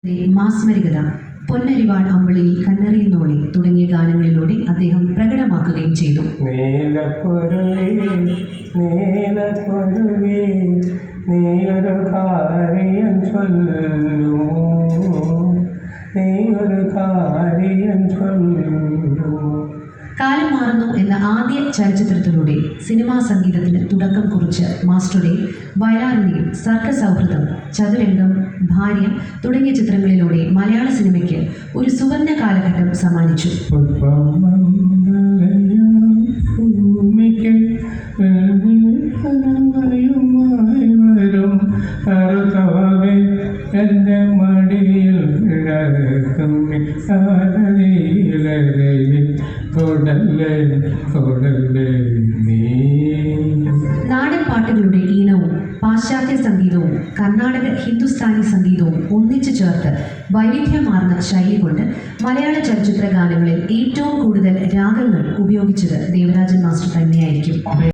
മാസ്മരികത, പൊന്നരിവാൾ അമ്പിളിയിൽ കണ്ണറിയുന്നോളി തുടങ്ങിയ ഗാനങ്ങളിലൂടെ അദ്ദേഹം പ്രകടമാക്കുകയും ചെയ്തു. കാലം മാറുന്നു എന്ന ആദ്യ ചലച്ചിത്രത്തിലൂടെ സിനിമാ സംഗീതത്തിന് തുടക്കം കുറിച്ച് മാസ്റ്ററുടെ വയലാറിനെയും സർക്കസ് സൗഹൃദം, ചതുരംഗം, ഭാര്യ തുടങ്ങിയ ചിത്രങ്ങളിലൂടെ മലയാള സിനിമയ്ക്ക് ഒരു സുവർണ്ണ കാലഘട്ടം സമ്മാനിച്ചു. നാടൻ പാട്ടുകളുടെ ഈണവും പാശ്ചാത്യ സംഗീതവും കർണാടക ഹിന്ദുസ്ഥാനി സംഗീതവും ഒന്നിച്ചു ചേർത്ത് വൈവിധ്യമാർന്ന ശൈലി കൊണ്ട് മലയാള ചലച്ചിത്ര ഗാനങ്ങളിൽ ഏറ്റവും കൂടുതൽ രാഗങ്ങൾ ഉപയോഗിച്ചത് ദേവരാജൻ മാസ്റ്റർ തന്നെയായിരിക്കും.